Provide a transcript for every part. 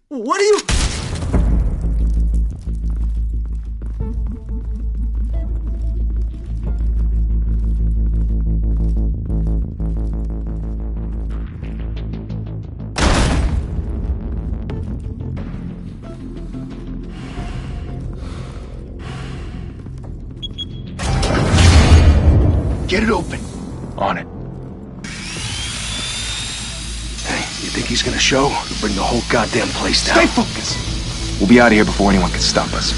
What are you... Get it open. On it. Hey, you think he's gonna show? He'll bring the whole goddamn place down. Stay focused. We'll be out of here before anyone can stop us.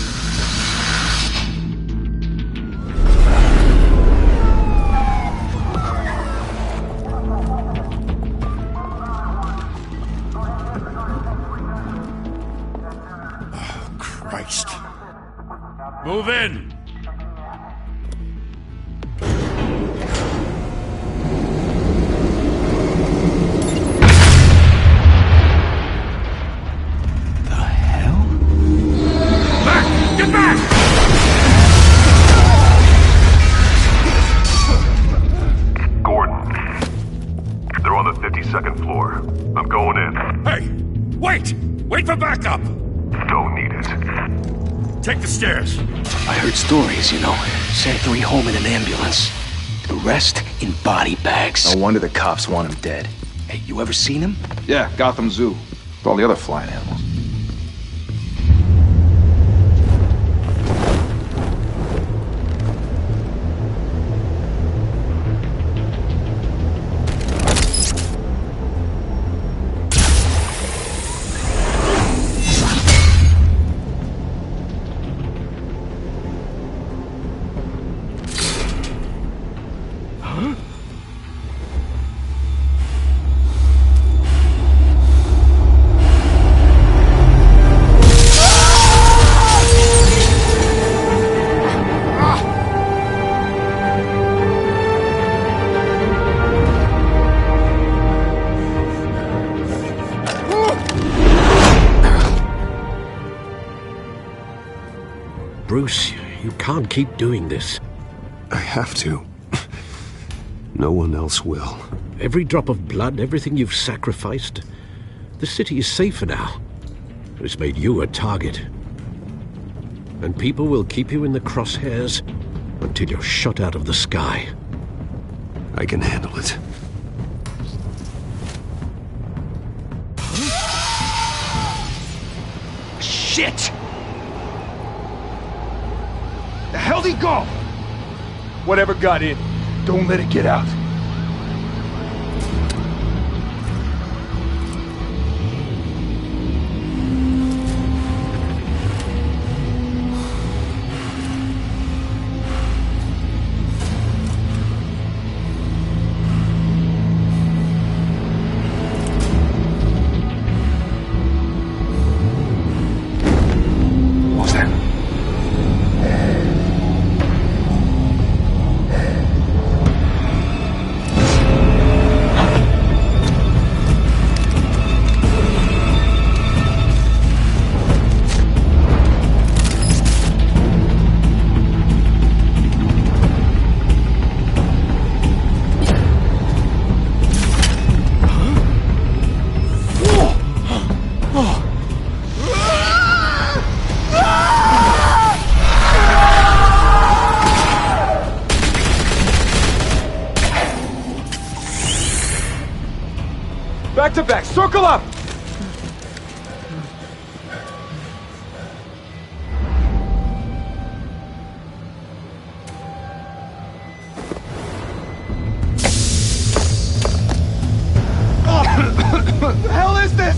Oh, Christ. Move in! Second floor. I'm going in. Hey! Wait! Wait for backup! Don't need it. Take the stairs. I heard stories, you know. Sent 3 home in an ambulance. The rest in body bags. No wonder the cops want him dead. Hey, you ever seen him? Yeah, Gotham Zoo. With all the other flying animals. Bruce, you can't keep doing this. I have to. No one else will. Every drop of blood, everything you've sacrificed. The city is safer now. It's made you a target. And people will keep you in the crosshairs until you're shot out of the sky. I can handle it. Shit! The hell'd he go? Whatever got in, don't let it get out. Back to back, circle up! What the hell is this?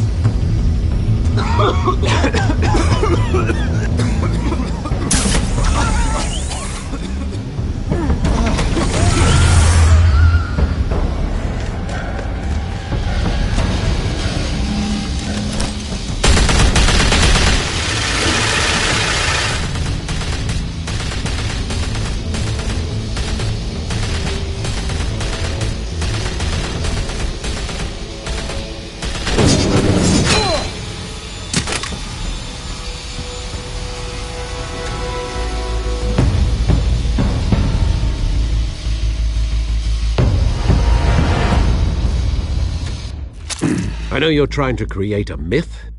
I know you're trying to create a myth,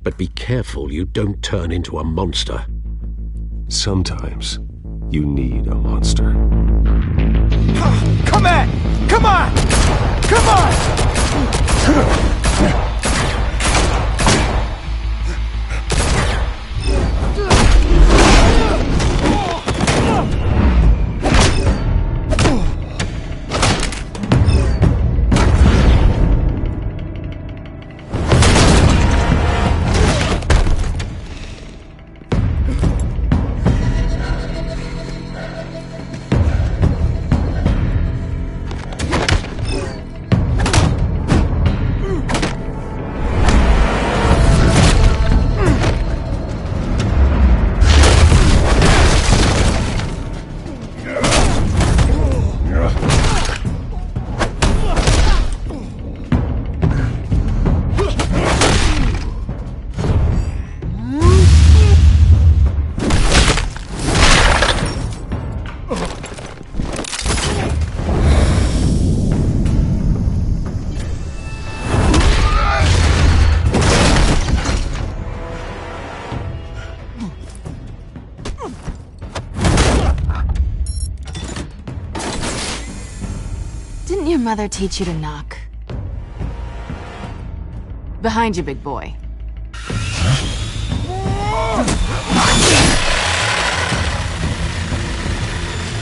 but be careful you don't turn into a monster. Sometimes you need a monster. Come on! Come on! Come on! Didn't your mother teach you to knock? Behind you, big boy.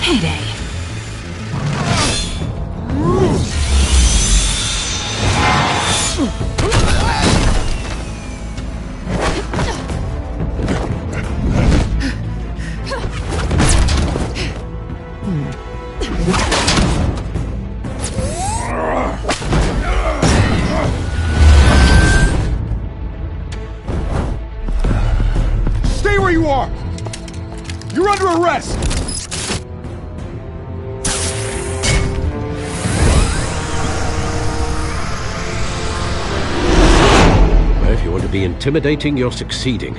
Heyday. Stay where you are! You're under arrest! If you want to be intimidating, you're succeeding.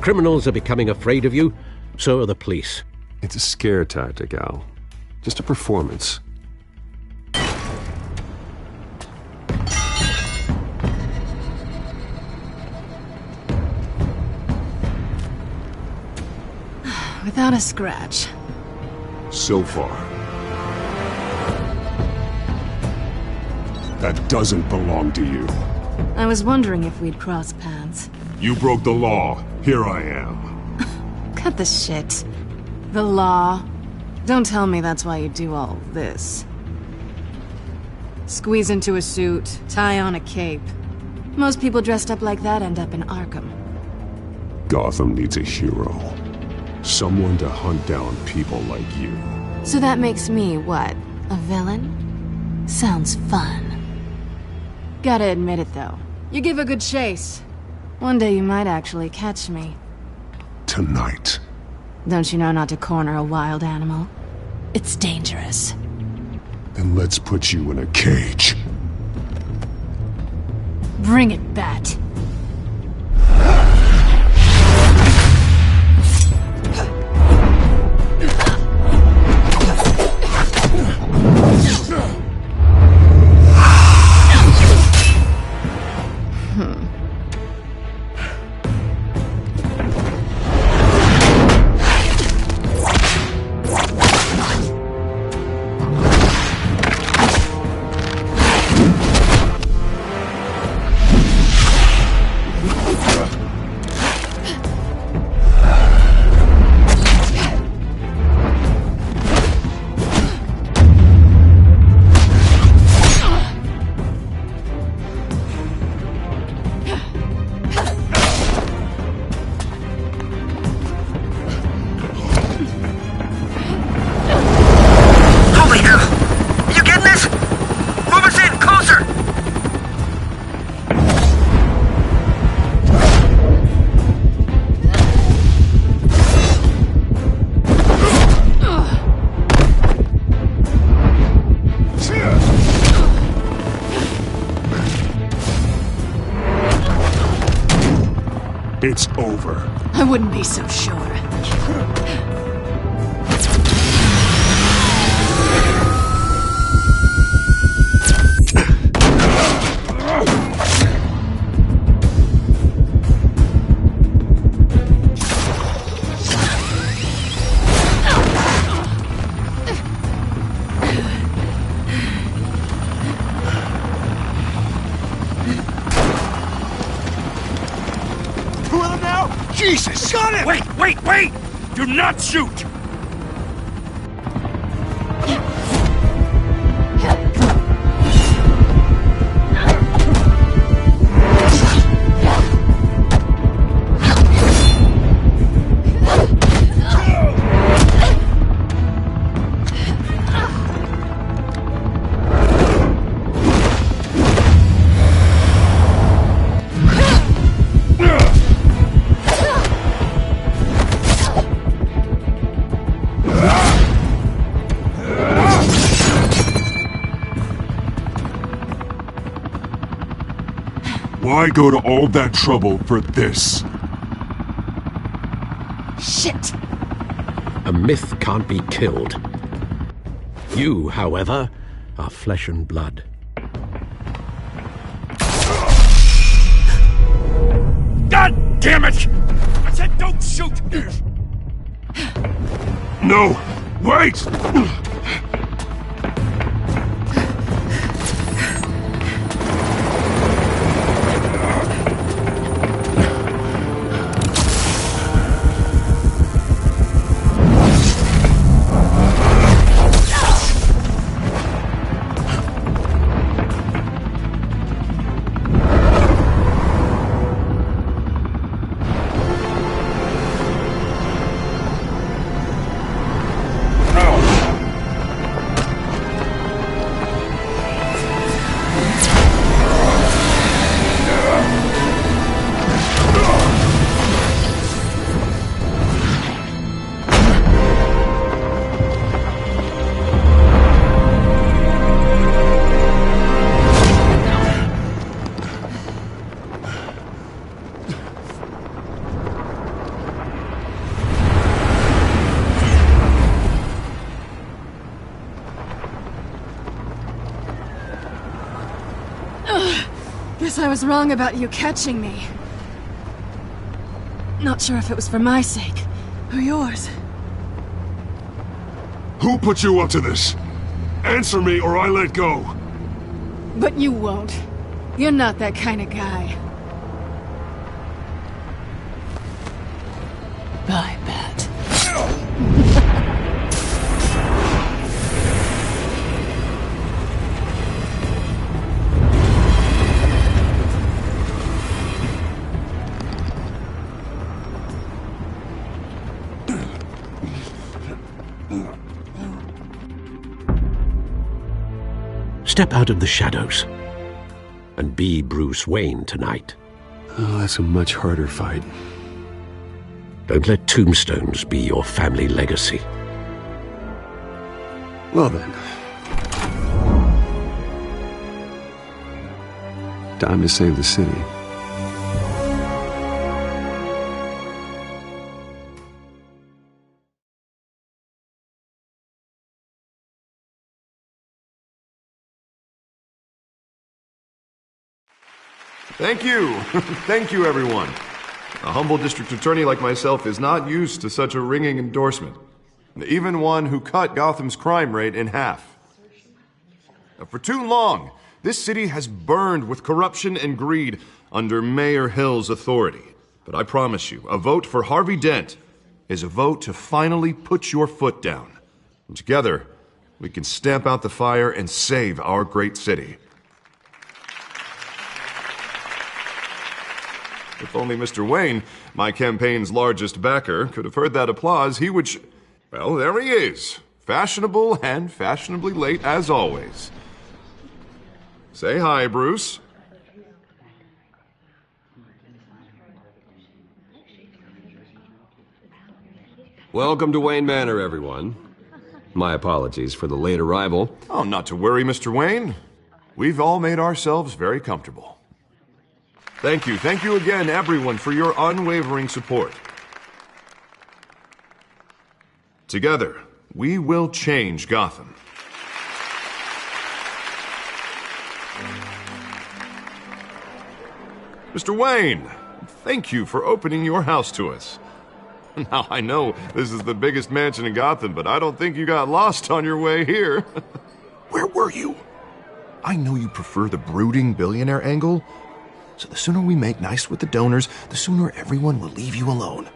criminals are becoming afraid of you, so are the police. It's a scare tactic, Al. Just a performance. Without a scratch. So far. That doesn't belong to you. I was wondering if we'd cross paths. You broke the law. Here I am. Cut the shit. The law. Don't tell me that's why you do all this. Squeeze into a suit, tie on a cape. Most people dressed up like that end up in Arkham. Gotham needs a hero. Someone to hunt down people like you. So that makes me, what, a villain? Sounds fun. Gotta admit it, though. You give a good chase. One day you might actually catch me. Tonight. Don't you know not to corner a wild animal? It's dangerous. Then let's put you in a cage. Bring it, Bat. It's over. I wouldn't be so sure. Jesus! Got him! Wait! Do not shoot! Why go to all that trouble for this? Shit! A myth can't be killed. You, however, are flesh and blood. God damn it! I said don't shoot! No! Wait! Guess I was wrong about you catching me. Not sure if it was for my sake, or yours. Who put you up to this? Answer me or I let go. But you won't. You're not that kind of guy. Bye, Bat. Step out of the shadows and be Bruce Wayne tonight. Oh, that's a much harder fight. Don't let tombstones be your family legacy. Well then. Time to save the city. Thank you. Thank you, everyone. A humble district attorney like myself is not used to such a ringing endorsement. Even one who cut Gotham's crime rate in half. For too long, this city has burned with corruption and greed under Mayor Hill's authority. But I promise you, a vote for Harvey Dent is a vote to finally put your foot down. And together, we can stamp out the fire and save our great city. If only Mr. Wayne, my campaign's largest backer, could have heard that applause, he would well, there he is. Fashionable and fashionably late as always. Say hi, Bruce. Welcome to Wayne Manor, everyone. My apologies for the late arrival. Oh, not to worry, Mr. Wayne. We've all made ourselves very comfortable. Thank you again, everyone, for your unwavering support. Together, we will change Gotham. Mr. Wayne, thank you for opening your house to us. Now, I know this is the biggest mansion in Gotham, but I don't think you got lost on your way here. Where were you? I know you prefer the brooding billionaire angle, so the sooner we make nice with the donors, the sooner everyone will leave you alone.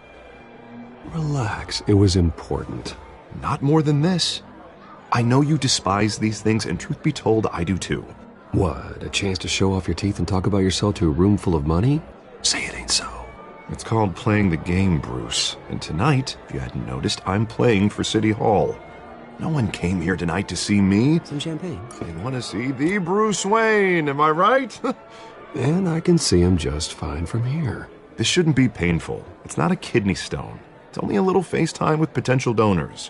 Relax, it was important. Not more than this. I know you despise these things, and truth be told, I do too. What, a chance to show off your teeth and talk about yourself to a room full of money? Say it ain't so. It's called playing the game, Bruce. And tonight, if you hadn't noticed, I'm playing for City Hall. No one came here tonight to see me. Some champagne. They want to see the Bruce Wayne, am I right? And I can see him just fine from here. This shouldn't be painful. It's not a kidney stone. It's only a little FaceTime with potential donors.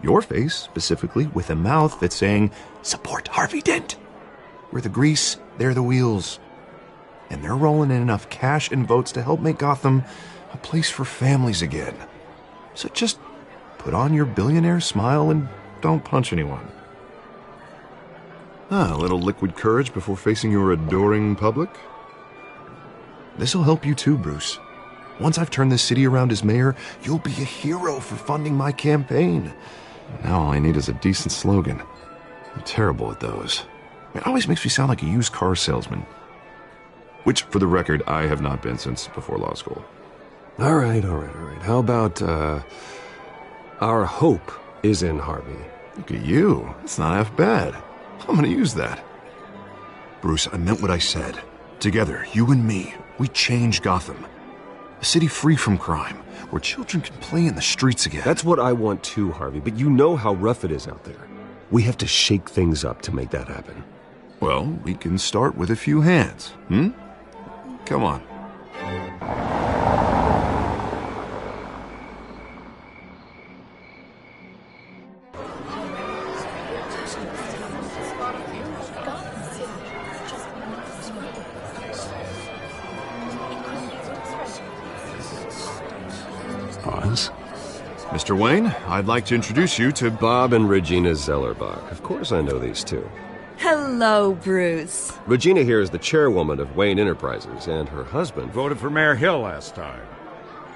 Your face, specifically, with a mouth that's saying, support Harvey Dent. We're the grease, they're the wheels. And they're rolling in enough cash and votes to help make Gotham a place for families again. So just put on your billionaire smile and don't punch anyone. A little liquid courage before facing your adoring public. This'll help you too, Bruce. Once I've turned this city around as mayor, you'll be a hero for funding my campaign. Now all I need is a decent slogan. I'm terrible at those. It always makes me sound like a used car salesman. Which, for the record, I have not been since before law school. All right. How about, our hope is in Harvey? Look at you. That's not half bad. I'm gonna use that. Bruce, I meant what I said. Together, you and me, we change Gotham. A city free from crime, where children can play in the streets again. That's what I want too, Harvey, but you know how rough it is out there. We have to shake things up to make that happen. Well, we can start with a few hands, Come on. Oz? Mr. Wayne, I'd like to introduce you to Bob and Regina Zellerbach. Of course I know these two. Hello, Bruce. Regina here is the chairwoman of Wayne Enterprises, and her husband Voted for Mayor Hill last time.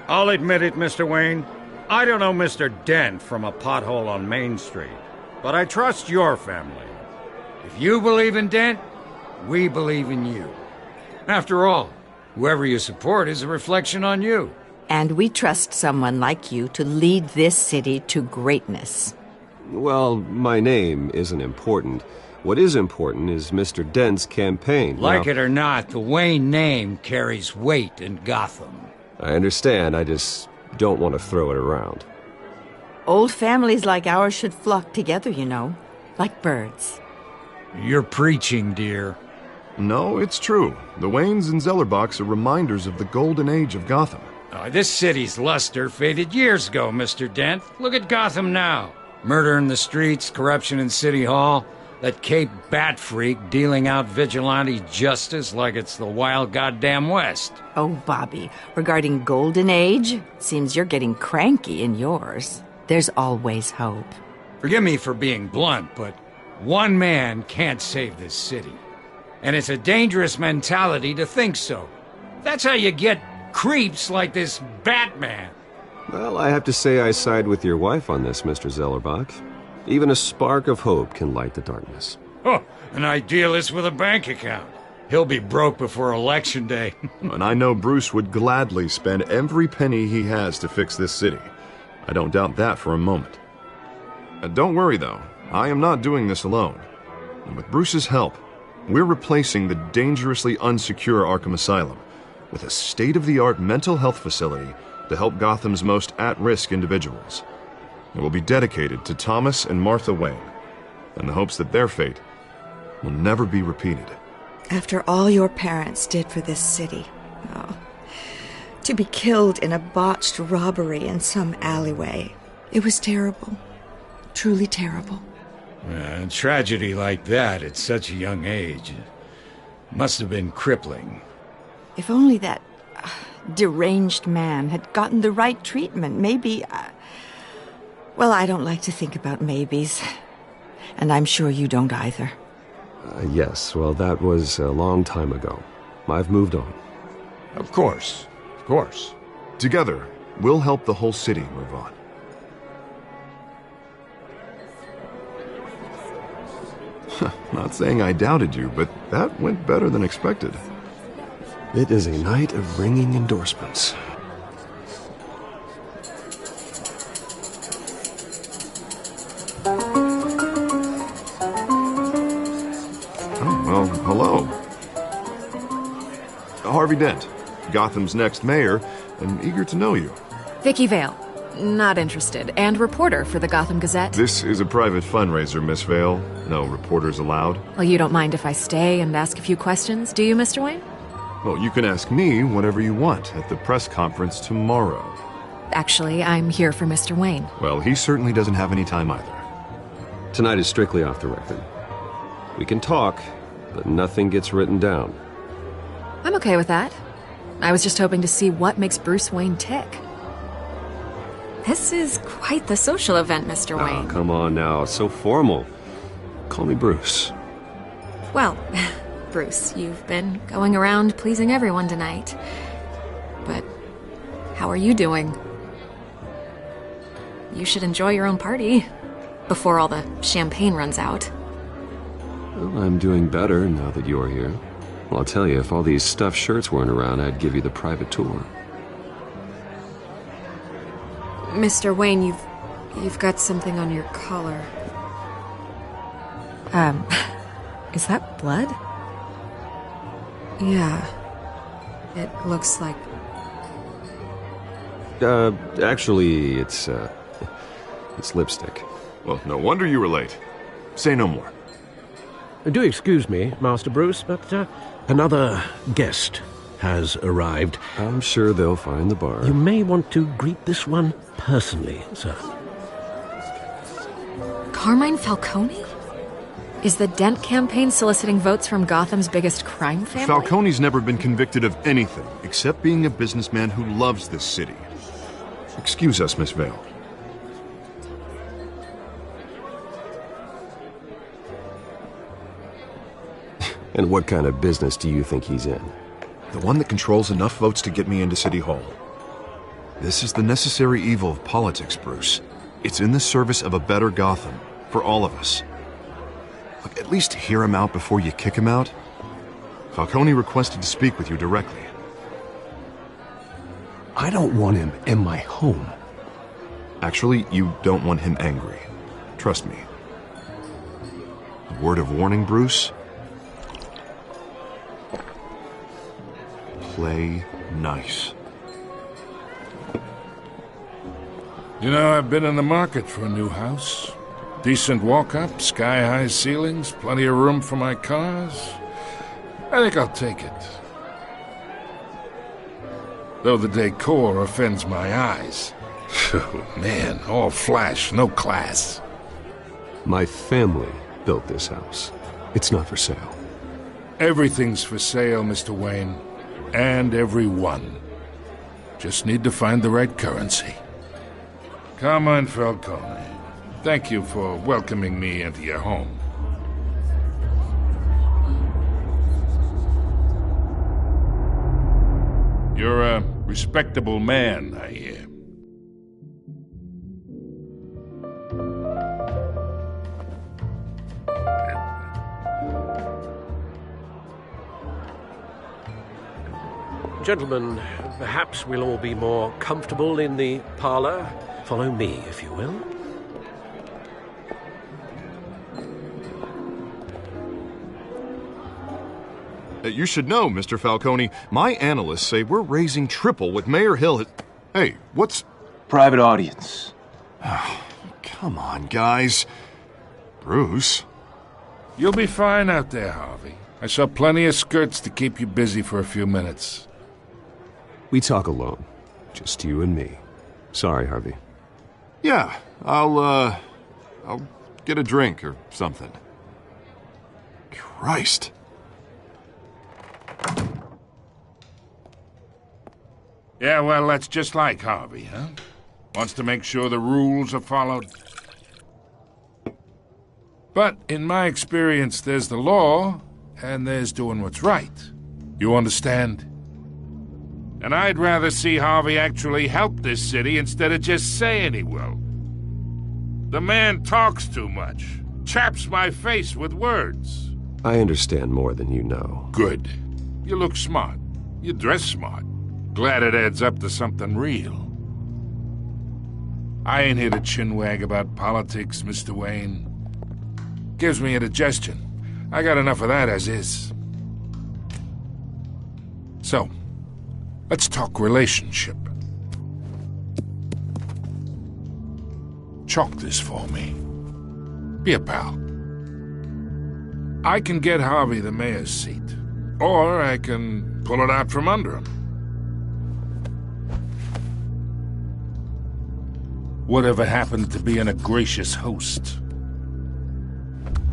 I'll admit it, Mr. Wayne. I don't know Mr. Dent from a pothole on Main Street, but I trust your family. If you believe in Dent, we believe in you. After all, whoever you support is a reflection on you. And we trust someone like you to lead this city to greatness. Well, my name isn't important. What is important is Mr. Dent's campaign. Like Now, it or not, the Wayne name carries weight in Gotham. I understand, I just don't want to throw it around. Old families like ours should flock together, you know, like birds. You're preaching, dear. No, it's true. The Waynes and Zellerbachs are reminders of the golden age of Gotham. This city's luster faded years ago, Mr. Dent. Look at Gotham now. Murder in the streets, corruption in City Hall, that Cape Bat freak dealing out vigilante justice like it's the wild goddamn West. Oh, Bobby, regarding Golden Age, seems you're getting cranky in yours. There's always hope. Forgive me for being blunt, but one man can't save this city. And it's a dangerous mentality to think so. That's how you get creeps like this Batman. Well, I have to say I side with your wife on this, Mr. Zellerbach. Even a spark of hope can light the darkness. Oh, an idealist with a bank account. He'll be broke before Election Day. And I know Bruce would gladly spend every penny he has to fix this city. I don't doubt that for a moment. Don't worry, though. I am not doing this alone. And with Bruce's help, we're replacing the dangerously unsecure Arkham Asylum with a state-of-the-art mental health facility to help Gotham's most at-risk individuals. It will be dedicated to Thomas and Martha Wayne, in the hopes that their fate will never be repeated. After all your parents did for this city, to be killed in a botched robbery in some alleyway, it was terrible. Truly terrible. A tragedy like that at such a young age must have been crippling. If only that deranged man had gotten the right treatment, maybe... Well, I don't like to think about maybes. And I'm sure you don't either. Yes, well, that was a long time ago. I've moved on. Of course. Of course. Together, we'll help the whole city move on. Not saying I doubted you, but that went better than expected. It is a night of ringing endorsements. Oh, well, hello. Harvey Dent, Gotham's next mayor, and eager to know you. Vicky Vale. Not interested. And reporter for the Gotham Gazette. This is a private fundraiser, Miss Vale. No reporters allowed. Well, you don't mind if I stay and ask a few questions, do you, Mr. Wayne? Well, you can ask me whatever you want at the press conference tomorrow. Actually, I'm here for Mr. Wayne. Well, he certainly doesn't have any time either. Tonight is strictly off the record. We can talk, but nothing gets written down. I'm okay with that. I was just hoping to see what makes Bruce Wayne tick. This is quite the social event, Mr. Wayne. Oh, come on now. It's so formal. Call me Bruce. Well, Bruce, you've been going around pleasing everyone tonight. But how are you doing? You should enjoy your own party before all the champagne runs out. Well, I'm doing better now that you're here. Well, I'll tell you, if all these stuffed shirts weren't around, I'd give you the private tour. Mr. Wayne, you've got something on your collar. Is that blood? Yeah. It looks like... Actually, it's lipstick. Well, no wonder you were late. Say no more. Do excuse me, Master Bruce, but another guest has arrived. I'm sure they'll find the bar. You may want to greet this one personally, sir. Carmine Falcone? Is the Dent campaign soliciting votes from Gotham's biggest crime family? Falcone's never been convicted of anything except being a businessman who loves this city. Excuse us, Miss Vale. And what kind of business do you think he's in? The one that controls enough votes to get me into City Hall. This is the necessary evil of politics, Bruce. It's in the service of a better Gotham, for all of us. Look, at least hear him out before you kick him out. Falcone requested to speak with you directly. I don't want him in my home. Actually, you don't want him angry. Trust me. A word of warning, Bruce. Play nice. You know, I've been in the market for a new house. Decent walk-up, sky-high ceilings, plenty of room for my cars. I think I'll take it. Though the decor offends my eyes. Oh, man, all flash, no class. My family built this house. It's not for sale. Everything's for sale, Mr. Wayne. And everyone. Just need to find the right currency. Carmine Falcone, thank you for welcoming me into your home. You're a respectable man, I hear. Gentlemen, perhaps we'll all be more comfortable in the parlor. Follow me, if you will. You should know, Mr. Falcone, my analysts say we're raising triple what Mayor Hill had... Hey, what's... Private audience. Come on, guys. Bruce? You'll be fine out there, Harvey. I saw plenty of skirts to keep you busy for a few minutes. We talk alone. Just you and me. Sorry, Harvey. Yeah, I'll get a drink or something. Christ. Yeah, well, that's just like Harvey, huh? Wants to make sure the rules are followed. But in my experience, there's the law, and there's doing what's right. You understand? And I'd rather see Harvey actually help this city instead of just saying he will. The man talks too much. Chaps my face with words. I understand more than you know. Good. You look smart. You dress smart. Glad it adds up to something real. I ain't here to chinwag about politics, Mr. Wayne. Gives me indigestion. I got enough of that as is. So, let's talk relationship. Chalk this for me. Be a pal. I can get Harvey the mayor's seat, or I can pull it out from under him. Whatever happened to being a gracious host?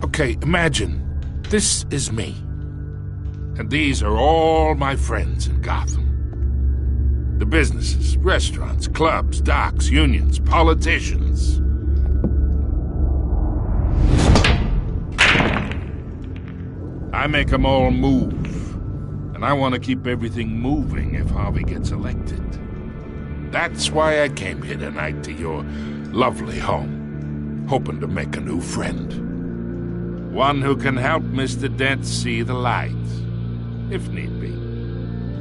Okay, imagine this is me. And these are all my friends in Gotham. The businesses, restaurants, clubs, docks, unions, politicians. I make them all move. And I want to keep everything moving if Harvey gets elected. That's why I came here tonight to your lovely home, hoping to make a new friend. One who can help Mr. Dent see the light, if need be.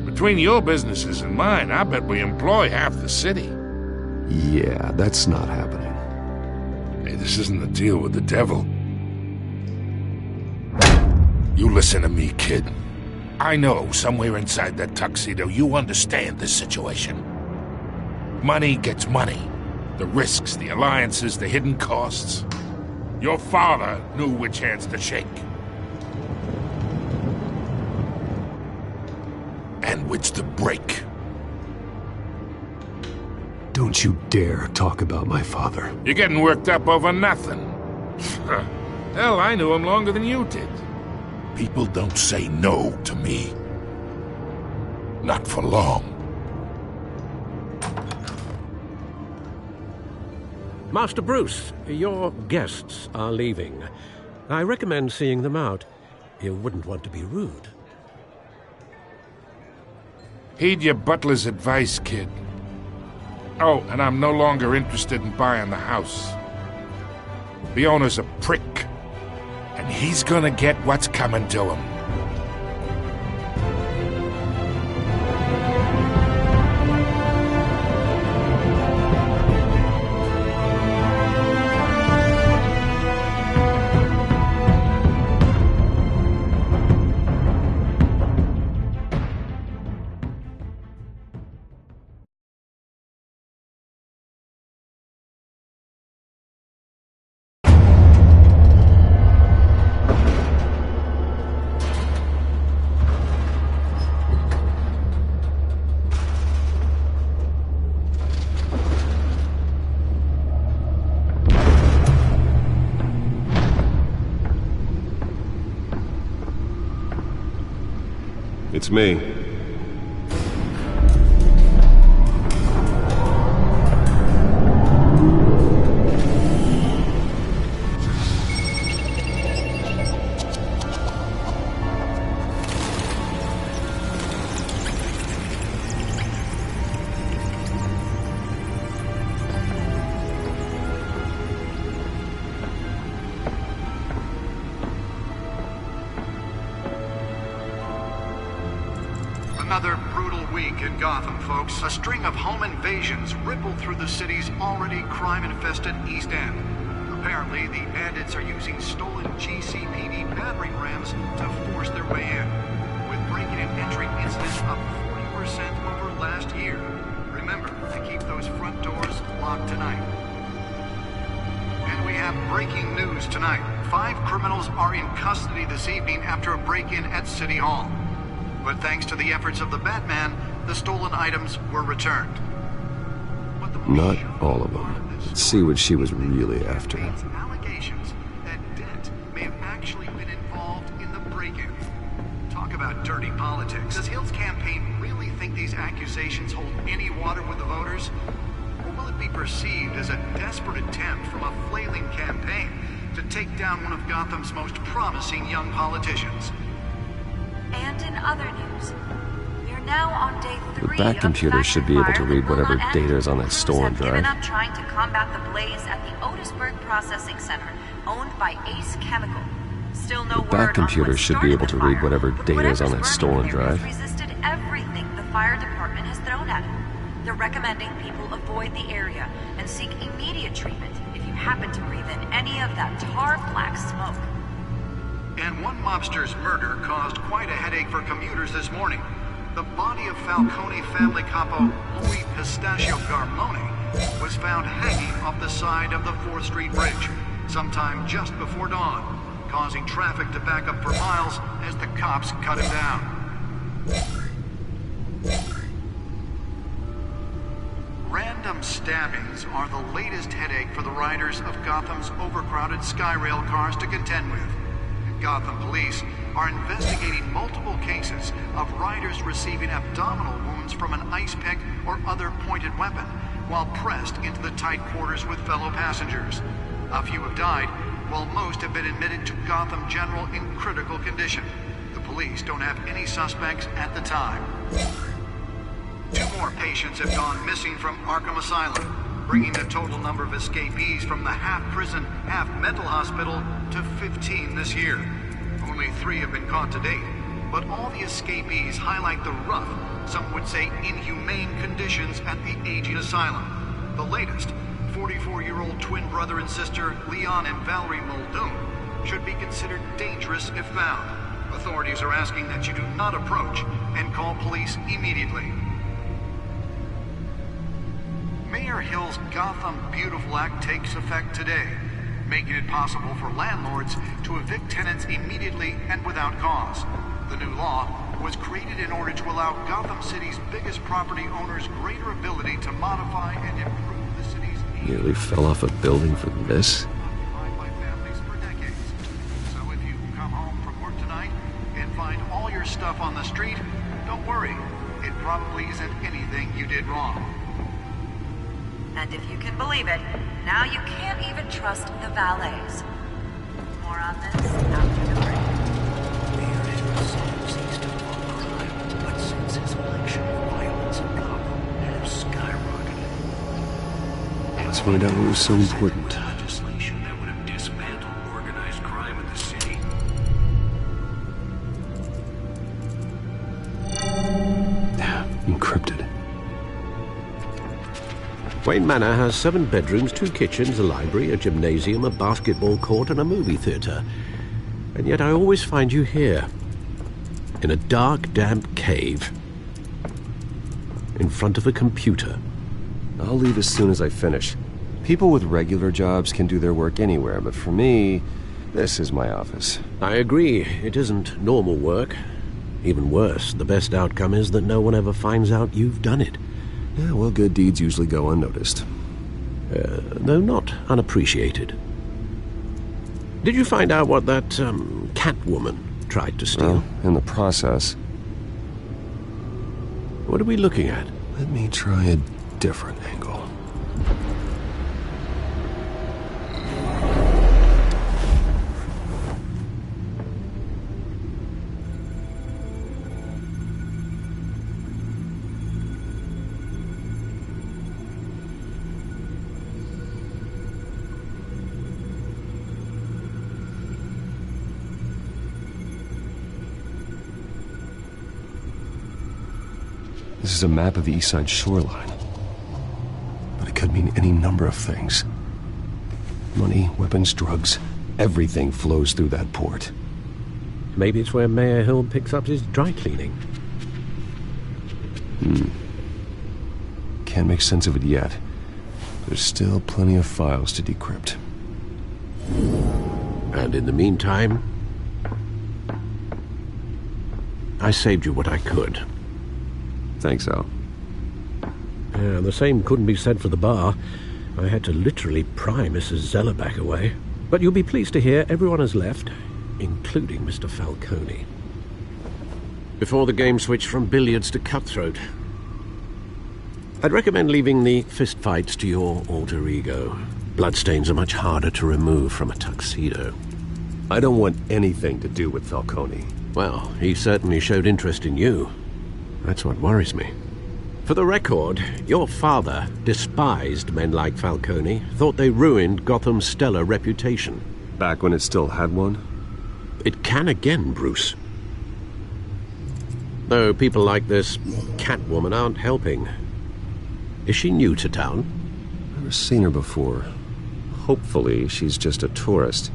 Between your businesses and mine, I bet we employ half the city. Yeah, that's not happening. Hey, this isn't a deal with the devil. You listen to me, kid. I know somewhere inside that tuxedo you understand this situation. Money gets money. The risks, the alliances, the hidden costs. Your father knew which hands to shake. And which to break. Don't you dare talk about my father. You're getting worked up over nothing. Hell, I knew him longer than you did. People don't say no to me. Not for long. Master Bruce, your guests are leaving. I recommend seeing them out. You wouldn't want to be rude. Heed your butler's advice, kid. Oh, and I'm no longer interested in buying the house. The owner's a prick, and he's gonna get what's coming to him. It's me. Another brutal week in Gotham, folks. A string of home invasions rippled through the city's already crime-infested East End. Apparently, the bandits are using stolen GCPD battering rams to force their way in, with breaking and entering incidents up 40% over last year. Remember to keep those front doors locked tonight. And we have breaking news tonight. 5 criminals are in custody this evening after a break-in at City Hall. But thanks to the efforts of the Batman, the stolen items were returned. Not all of them. Let's see what she was really after. Allegations that Dent may have actually been involved in the break-in. Talk about dirty politics. Does Hill's campaign really think these accusations hold any water with the voters? Or will it be perceived as a desperate attempt from a flailing campaign to take down one of Gotham's most promising young politicians? And in other news, we're now on day 3 That computer should be able to read whatever data is on that stolen drive. Given up trying to combat the blaze at the Otisburg Processing Center, owned by Ace Chemical. Still no word on That computer should be able to read whatever data is on that stolen drive. Resisted everything the fire department has thrown at it. They're recommending people avoid the area and seek immediate treatment if you happen to breathe in any of that tar black smoke. And one mobster's murder caused quite a headache for commuters this morning. The body of Falcone family capo Louis Pistachio Garmone was found hanging off the side of the 4th Street Bridge sometime just before dawn, causing traffic to back up for miles as the cops cut him down. Random stabbings are the latest headache for the riders of Gotham's overcrowded Skyrail cars to contend with. Gotham police are investigating multiple cases of riders receiving abdominal wounds from an ice pick or other pointed weapon while pressed into the tight quarters with fellow passengers. A few have died, while most have been admitted to Gotham General in critical condition. The police don't have any suspects at the time. 2 more patients have gone missing from Arkham Asylum, bringing the total number of escapees from the half-prison, half-mental hospital to 15 this year. Only 3 have been caught to date, but all the escapees highlight the rough, some would say inhumane conditions at the aging asylum. The latest, 44-year-old twin brother and sister Leon and Valerie Muldoon, should be considered dangerous if found. Authorities are asking that you do not approach and call police immediately. Mayor Hill's Gotham Beautiful Act takes effect today, making it possible for landlords to evict tenants immediately and without cause. The new law was created in order to allow Gotham City's biggest property owners greater ability to modify and improve the city's needs. Nearly fell off a building for this? By families for decades. So if you come home from work tonight and find all your stuff on the street, don't worry. It probably isn't anything you did wrong. And if you can believe it, now you can't even trust the valets. More on this after the break. Souls east of war crime, but since his election, violence in Gotham has skyrocketed. Let's find out what was so important. Legislation that would have dismantled organized crime in the city. Encrypted. Wayne Manor has 7 bedrooms, 2 kitchens, a library, a gymnasium, a basketball court, and a movie theater. And yet I always find you here, in a dark, damp cave, in front of a computer. I'll leave as soon as I finish. People with regular jobs can do their work anywhere, but for me, this is my office. I agree. It isn't normal work. Even worse, the best outcome is that no one ever finds out you've done it. Yeah, well, good deeds usually go unnoticed. Though not unappreciated. Did you find out what that, Catwoman tried to steal? Well, in the process. What are we looking at? Let me try a different angle. This is a map of the East Side shoreline. But it could mean any number of things. Money, weapons, drugs, everything flows through that port. Maybe it's where Mayor Hill picks up his dry cleaning. Can't make sense of it yet. There's still plenty of files to decrypt. And in the meantime, I saved you what I could. Thanks, Al. Yeah, the same couldn't be said for the bar. I had to literally pry Mrs. Zeller back away. But you'll be pleased to hear everyone has left, including Mr. Falcone. Before the game switched from billiards to cutthroat. I'd recommend leaving the fistfights to your alter ego. Bloodstains are much harder to remove from a tuxedo. I don't want anything to do with Falcone. Well, he certainly showed interest in you. That's what worries me. For the record, your father despised men like Falcone, thought they ruined Gotham's stellar reputation. Back when it still had one? It can again, Bruce. Though people like this Catwoman aren't helping. Is she new to town? Never seen her before. Hopefully, she's just a tourist.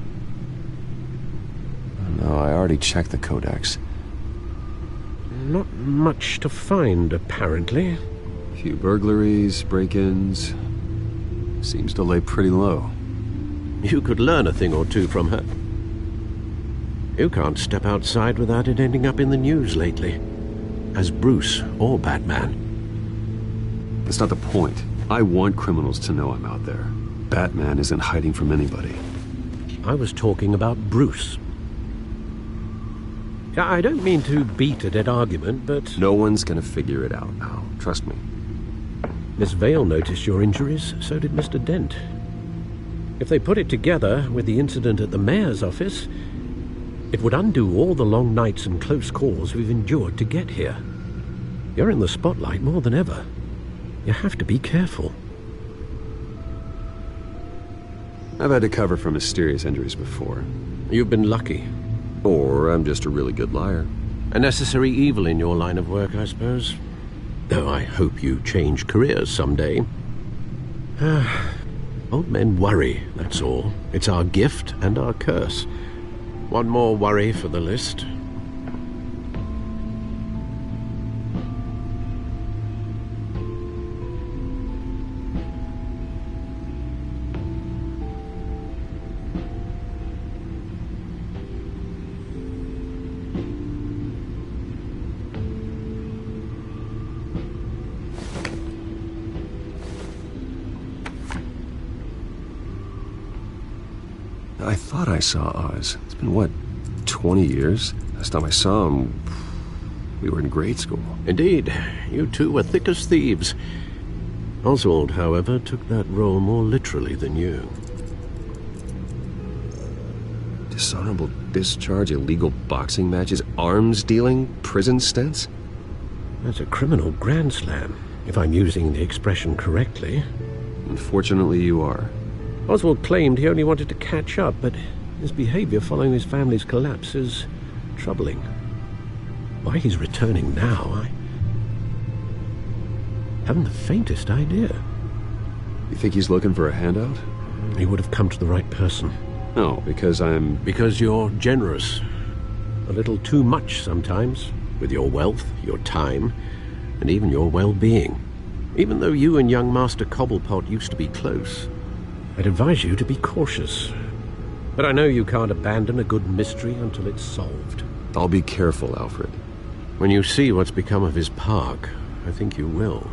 No, I already checked the codex. Not much to find, apparently. Few burglaries, break-ins. Seems to lay pretty low. You could learn a thing or two from her. You can't step outside without it ending up in the news lately. As Bruce or Batman. That's not the point. I want criminals to know I'm out there. Batman isn't hiding from anybody. I was talking about Bruce. I don't mean to beat a dead argument, but... No one's gonna figure it out now. Trust me. Miss Vale noticed your injuries, so did Mr. Dent. If they put it together with the incident at the mayor's office, it would undo all the long nights and close calls we've endured to get here. You're in the spotlight more than ever. You have to be careful. I've had to cover for mysterious injuries before. You've been lucky. Or I'm just a really good liar. A necessary evil in your line of work, I suppose. Though I hope you change careers someday. Old men worry, that's all. It's our gift and our curse. One more worry for the list. I thought I saw Oz. It's been, what, 20 years? Last time I saw him, we were in grade school. Indeed. You two were thick as thieves. Oswald, however, took that role more literally than you. Dishonorable discharge, illegal boxing matches, arms dealing, prison stints? That's a criminal grand slam, if I'm using the expression correctly. Unfortunately, you are. Oswald claimed he only wanted to catch up, but his behavior following his family's collapse is troubling. Why he's returning now, I haven't the faintest idea. You think he's looking for a handout? He would have come to the right person. No, because I'm... Because you're generous. A little too much sometimes, with your wealth, your time, and even your well-being. Even though you and young Master Cobblepot used to be close, I'd advise you to be cautious. But I know you can't abandon a good mystery until it's solved. I'll be careful, Alfred. When you see what's become of his park, I think you will.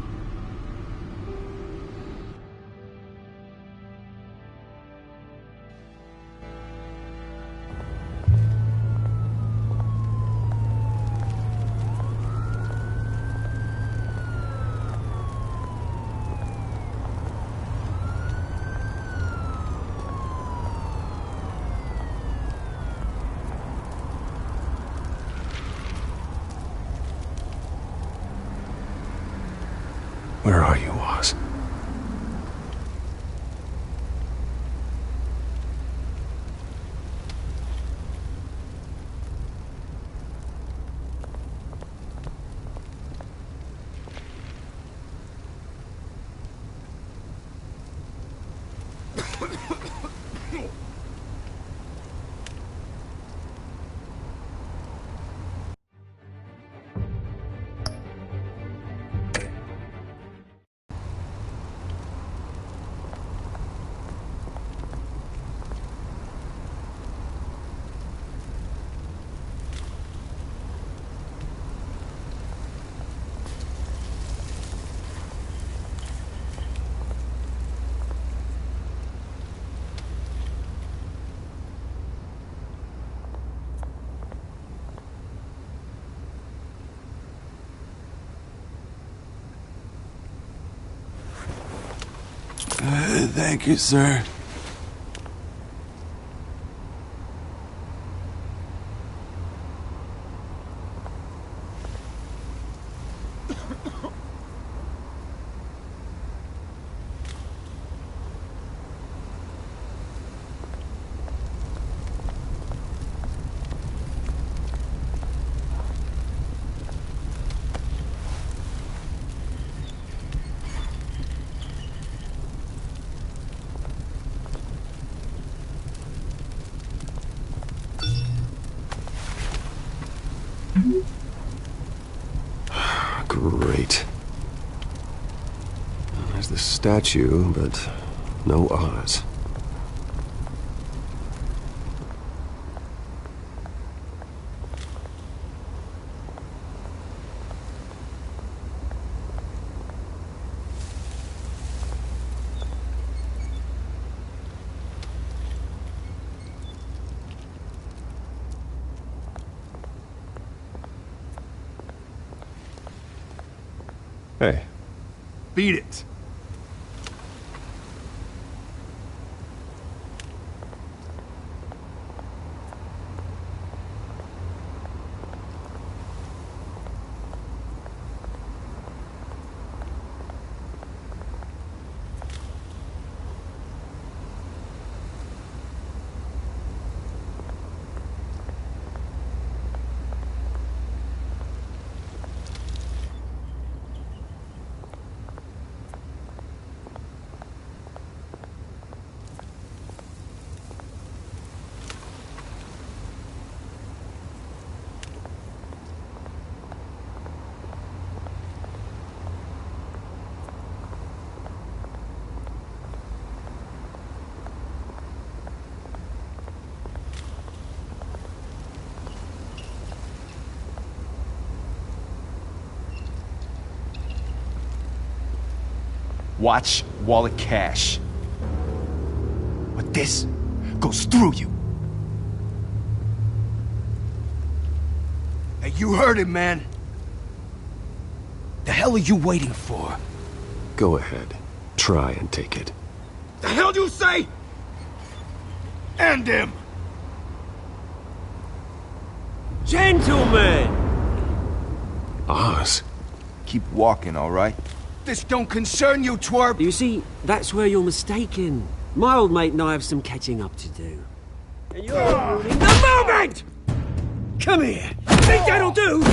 Where are you, Oz? Thank you, sir. Great. There's the statue, but no Oz. Hey. Beat it. Watch wallet cash. But this goes through you. Hey, you heard it, man. The hell are you waiting for? Go ahead. Try and take it. The hell do you say? End him! Gentlemen! Oz. Keep walking, all right? This don't concern you, twerp! You see, that's where you're mistaken. My old mate and I have some catching up to do. And you're ruining the moment! Come here! Think that'll do?